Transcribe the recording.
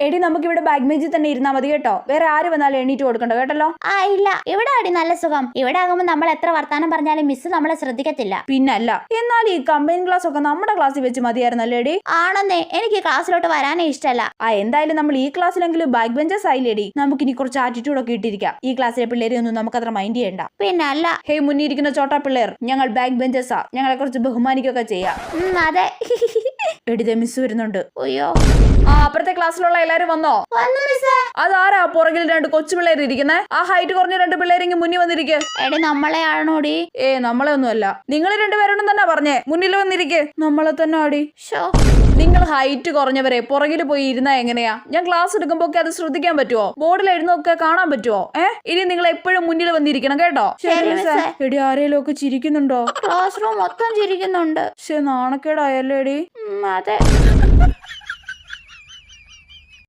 എടി നമുക്ക് ഇവിടെ ബാഗ് ബെഞ്ചിൽ തന്നെ ഇരുന്നാ മതി കേട്ടോ. വേറെ ആര് വന്നാലും എണീറ്റ് കൊടുക്കണ്ട കേട്ടല്ലോ. ഇല്ല, ഇവിടെ അടി നല്ല സുഖം. ഇവിടെ ആകുമ്പോൾ നമ്മൾ എത്ര വർത്താനം പറഞ്ഞാലും മിസ് നമ്മളെ ശ്രദ്ധിക്കത്തില്ല. പിന്നല്ല. എന്നാൽ ഈ കമ്പൈൻ ക്ലാസ് ഒക്കെ നമ്മുടെ ക്ലാസ്സിൽ വെച്ച് മതിയായിരുന്നല്ലേടി? ആണെന്നേ, എനിക്ക് ക്ലാസ്സിലോട്ട് വരാനേ ഇഷ്ടമല്ല. എന്തായാലും നമ്മൾ ഈ ക്ലാസ്സിലെങ്കിലും ബാക്ക് ബെഞ്ചസ് ആയില്ലേടി. നമുക്ക് ഇനി കുറച്ച് ആറ്റിറ്റ്യൂഡ് ഒക്കെ ഇട്ടിരിക്കാം. ഈ ക്ലാസ്സിലെ പിള്ളേരെ ഒന്നും നമുക്ക് അത്ര മൈൻഡ് ചെയ്യണ്ട. പിന്നല്ല. ഹേയ്, മുന്നിരിക്കുന്ന ചോട്ടാ പിള്ളേർ, ഞങ്ങൾ ബാക്ക് ബെഞ്ചസാ. ഞങ്ങളെ കുറച്ച് ബഹുമാനിക്കൊക്കെ ചെയ്യാം. അതെ. എടിതെ മിസ് വരുന്നുണ്ട്. അയ്യോ, അപ്പുറത്തെ ക്ലാസ്സിലുള്ള എല്ലാരും വന്നോ? അതാരാ പുറകിൽ 2 കൊച്ചു പിള്ളേർ ഇരിക്കുന്നേ? ആ ഹൈറ്റ് കുറഞ്ഞ 2 പിള്ളേരെങ്കിൽ മുന്നിൽ വന്നിരിക്കെ. എടി നമ്മളെ ആണോടി? നമ്മളെ ഒന്നുമല്ല. നിങ്ങൾ 2 പേരോടും തന്നെ പറഞ്ഞേ മുന്നിൽ വന്നിരിക്കെ. നമ്മളെ തന്നെ ആടി. നിങ്ങൾ ഹൈറ്റ് കുറഞ്ഞവരെ പുറകിൽ പോയി ഇരുന്നാ എങ്ങനെയാ? ഞാൻ ക്ലാസ് എടുക്കുമ്പോ ഒക്കെ അത് ശ്രദ്ധിക്കാൻ പറ്റുമോ? ബോർഡിൽ എഴുതുന്നൊക്കെ കാണാൻ പറ്റുമോ? ഇനി നിങ്ങൾ എപ്പോഴും മുന്നിൽ വന്നിരിക്കണം കേട്ടോ. എടി, ആരേലും ഒക്കെ ചിരിക്കുന്നുണ്ടോ? ക്ലാസ് റൂം മൊത്തം ചിരിക്കുന്നുണ്ട്. നാണക്കേടായല്ലേ എടി? അതെ.